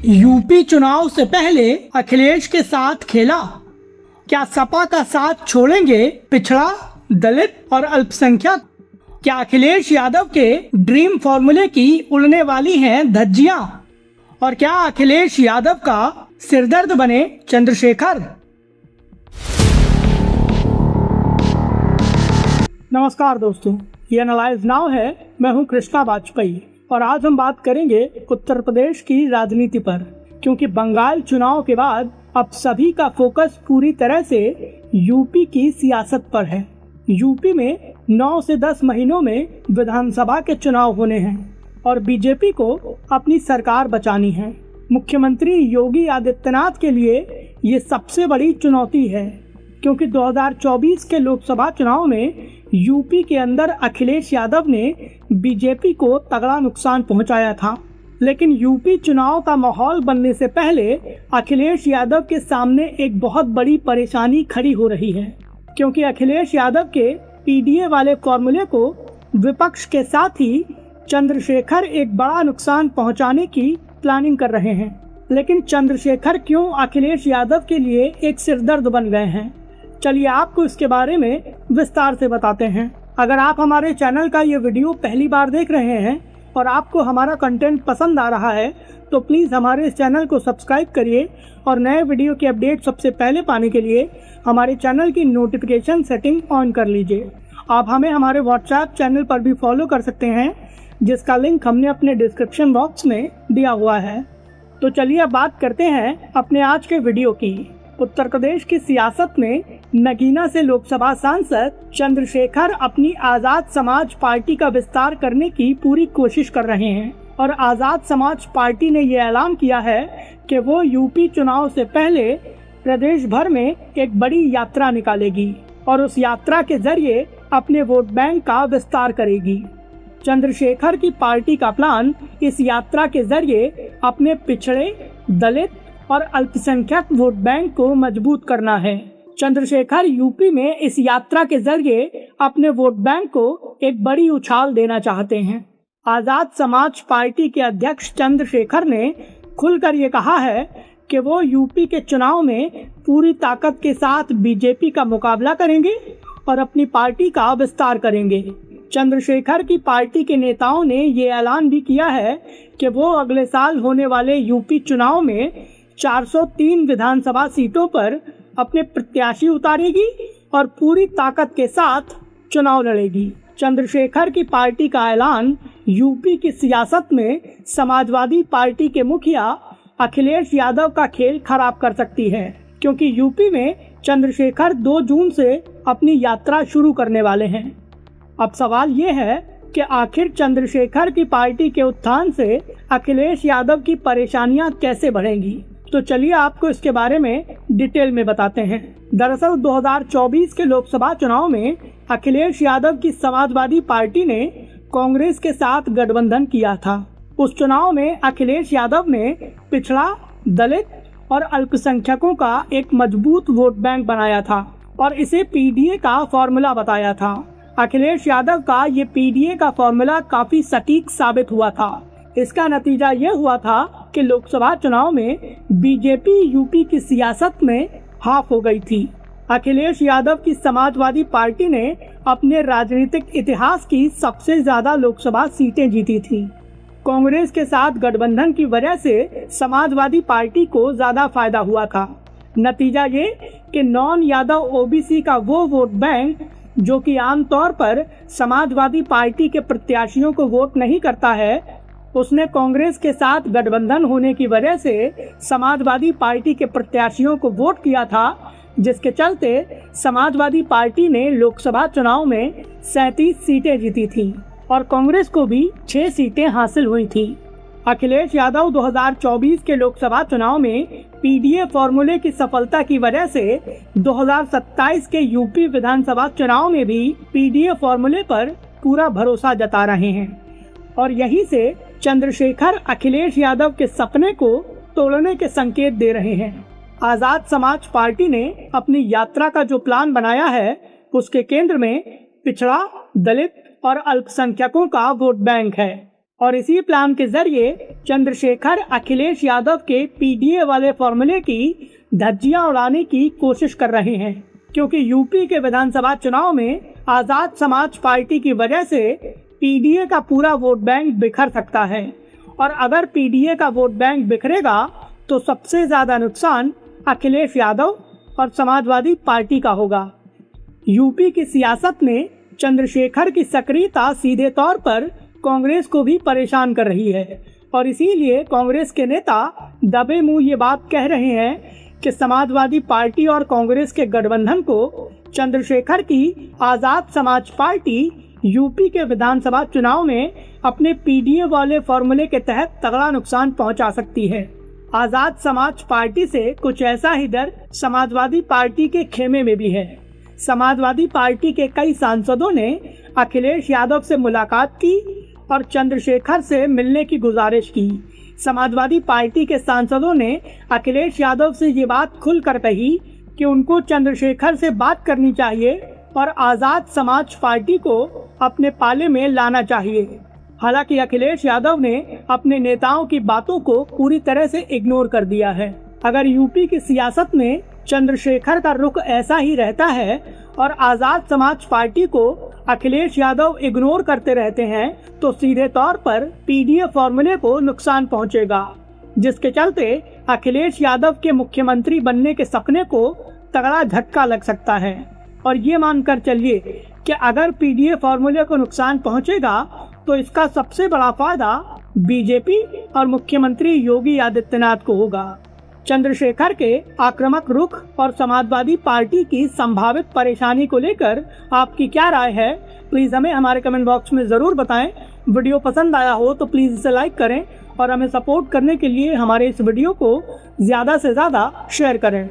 UP चुनाव से पहले अखिलेश के साथ खेला। क्या सपा का साथ छोड़ेंगे पिछड़ा, दलित और अल्पसंख्यक? क्या अखिलेश यादव के ड्रीम फॉर्मूले की उड़ने वाली हैं धज्जियां? और क्या अखिलेश यादव का सिरदर्द बने चंद्रशेखर? नमस्कार दोस्तों, ये एनालाइज नाउ है। मैं हूं कृष्णा वाजपेयी और आज हम बात करेंगे उत्तर प्रदेश की राजनीति पर, क्योंकि बंगाल चुनाव के बाद अब सभी का फोकस पूरी तरह से यूपी की सियासत पर है। यूपी में 9 से 10 महीनों में विधानसभा के चुनाव होने हैं और बीजेपी को अपनी सरकार बचानी है। मुख्यमंत्री योगी आदित्यनाथ के लिए ये सबसे बड़ी चुनौती है, क्योंकि 2024 के लोकसभा चुनाव में यूपी के अंदर अखिलेश यादव ने बीजेपी को तगड़ा नुकसान पहुंचाया था। लेकिन यूपी चुनाव का माहौल बनने से पहले अखिलेश यादव के सामने एक बहुत बड़ी परेशानी खड़ी हो रही है, क्योंकि अखिलेश यादव के पीडीए वाले फॉर्मूले को विपक्ष के साथ ही चंद्रशेखर एक बड़ा नुकसान पहुंचाने की प्लानिंग कर रहे हैं। लेकिन चंद्रशेखर क्यों अखिलेश यादव के लिए एक सिरदर्द बन गए हैं? चलिए आपको इसके बारे में विस्तार से बताते हैं। अगर आप हमारे चैनल का ये वीडियो पहली बार देख रहे हैं और आपको हमारा कंटेंट पसंद आ रहा है तो प्लीज़ हमारे इस चैनल को सब्सक्राइब करिए और नए वीडियो की अपडेट सबसे पहले पाने के लिए हमारे चैनल की नोटिफिकेशन सेटिंग ऑन कर लीजिए। आप हमें हमारे व्हाट्सएप चैनल पर भी फॉलो कर सकते हैं, जिसका लिंक हमने अपने डिस्क्रिप्शन बॉक्स में दिया हुआ है। तो चलिए अब बात करते हैं अपने आज के वीडियो की। उत्तर प्रदेश की सियासत में नगीना से लोकसभा सांसद चंद्रशेखर अपनी आजाद समाज पार्टी का विस्तार करने की पूरी कोशिश कर रहे हैं और आजाद समाज पार्टी ने ये ऐलान किया है कि वो यूपी चुनाव से पहले प्रदेश भर में एक बड़ी यात्रा निकालेगी और उस यात्रा के जरिए अपने वोट बैंक का विस्तार करेगी। चंद्रशेखर की पार्टी का प्लान इस यात्रा के जरिए अपने पिछड़े, दलित और अल्पसंख्यक वोट बैंक को मजबूत करना है। चंद्रशेखर यूपी में इस यात्रा के जरिए अपने वोट बैंक को एक बड़ी उछाल देना चाहते हैं। आजाद समाज पार्टी के अध्यक्ष चंद्रशेखर ने खुलकर ये कहा है कि वो यूपी के चुनाव में पूरी ताकत के साथ बीजेपी का मुकाबला करेंगे और अपनी पार्टी का विस्तार करेंगे। चंद्रशेखर की पार्टी के नेताओं ने ये ऐलान भी किया है कि वो अगले साल होने वाले यूपी चुनाव में 403 विधानसभा सीटों पर अपने प्रत्याशी उतारेगी और पूरी ताकत के साथ चुनाव लड़ेगी। चंद्रशेखर की पार्टी का ऐलान यूपी की सियासत में समाजवादी पार्टी के मुखिया अखिलेश यादव का खेल खराब कर सकती है, क्योंकि यूपी में चंद्रशेखर 2 जून से अपनी यात्रा शुरू करने वाले हैं। अब सवाल ये है कि आखिर चंद्रशेखर की पार्टी के उत्थान से अखिलेश यादव की परेशानियां कैसे बढ़ेंगी? तो चलिए आपको इसके बारे में डिटेल में बताते हैं। दरअसल 2024 के लोकसभा चुनाव में अखिलेश यादव की समाजवादी पार्टी ने कांग्रेस के साथ गठबंधन किया था। उस चुनाव में अखिलेश यादव ने पिछड़ा, दलित और अल्पसंख्यकों का एक मजबूत वोट बैंक बनाया था और इसे पीडीए का फॉर्मूला बताया था। अखिलेश यादव का ये पीडीए का फॉर्मूला काफी सटीक साबित हुआ था। इसका नतीजा ये हुआ था कि लोकसभा चुनाव में बीजेपी यूपी की सियासत में हाफ हो गई थी। अखिलेश यादव की समाजवादी पार्टी ने अपने राजनीतिक इतिहास की सबसे ज्यादा लोकसभा सीटें जीती थी। कांग्रेस के साथ गठबंधन की वजह से समाजवादी पार्टी को ज्यादा फायदा हुआ था। नतीजा ये कि नॉन यादव ओबीसी का वो वोट बैंक जो कि आमतौर पर समाजवादी पार्टी के प्रत्याशियों को वोट नहीं करता है, उसने कांग्रेस के साथ गठबंधन होने की वजह से समाजवादी पार्टी के प्रत्याशियों को वोट किया था, जिसके चलते समाजवादी पार्टी ने लोकसभा चुनाव में 37 सीटें जीती थीं और कांग्रेस को भी 6 सीटें हासिल हुई थीं। अखिलेश यादव 2024 के लोकसभा चुनाव में पीडीए फॉर्मूले की सफलता की वजह से 2027 के यूपी विधानसभा चुनाव में भी पीडीए फॉर्मूले पर पूरा भरोसा जता रहे हैं और यहीं से चंद्रशेखर अखिलेश यादव के सपने को तोड़ने के संकेत दे रहे हैं। आजाद समाज पार्टी ने अपनी यात्रा का जो प्लान बनाया है उसके केंद्र में पिछड़ा, दलित और अल्पसंख्यकों का वोट बैंक है और इसी प्लान के जरिए चंद्रशेखर अखिलेश यादव के पीडीए वाले फॉर्मूले की धज्जियां उड़ाने की कोशिश कर रहे हैं, क्योंकि यूपी के विधानसभा चुनाव में आजाद समाज पार्टी की वजह से पीडीए का पूरा वोट बैंक बिखर सकता है, और अगर पीडीए का वोट बैंक बिखरेगा तो सबसे ज्यादा नुकसान अखिलेश यादव और समाजवादी पार्टी का होगा। यूपी की सियासत में चंद्रशेखर की सक्रियता सीधे तौर पर कांग्रेस को भी परेशान कर रही है, और इसीलिए कांग्रेस के नेता दबे मुंह ये बात कह रहे हैं कि समाजवादी पार्टी और कांग्रेस के गठबंधन को चंद्रशेखर की आजाद समाज पार्टी यूपी के विधानसभा चुनाव में अपने पीडीए वाले फॉर्मूले के तहत तगड़ा नुकसान पहुंचा सकती है। आजाद समाज पार्टी से कुछ ऐसा ही डर समाजवादी पार्टी के खेमे में भी है। समाजवादी पार्टी के कई सांसदों ने अखिलेश यादव से मुलाकात की और चंद्रशेखर से मिलने की गुजारिश की। समाजवादी पार्टी के सांसदों ने अखिलेश यादव से ये बात खुलकर कही कि उनको चंद्रशेखर से बात करनी चाहिए और आजाद समाज पार्टी को अपने पाले में लाना चाहिए। हालांकि अखिलेश यादव ने अपने नेताओं की बातों को पूरी तरह से इग्नोर कर दिया है। अगर यूपी की सियासत में चंद्रशेखर का रुख ऐसा ही रहता है और आजाद समाज पार्टी को अखिलेश यादव इग्नोर करते रहते हैं तो सीधे तौर पर पीडीए फॉर्मूले को नुकसान पहुंचेगा, जिसके चलते अखिलेश यादव के मुख्यमंत्री बनने के सपने को तगड़ा झटका लग सकता है। और ये मानकर चलिए कि अगर पीडीए फॉर्मूले को नुकसान पहुंचेगा तो इसका सबसे बड़ा फायदा बीजेपी और मुख्यमंत्री योगी आदित्यनाथ को होगा। चंद्रशेखर के आक्रामक रुख और समाजवादी पार्टी की संभावित परेशानी को लेकर आपकी क्या राय है, प्लीज हमें हमारे कमेंट बॉक्स में जरूर बताएं। वीडियो पसंद आया हो तो प्लीज इसे लाइक करें और हमें सपोर्ट करने के लिए हमारे इस वीडियो को ज्यादा से ज्यादा शेयर करें।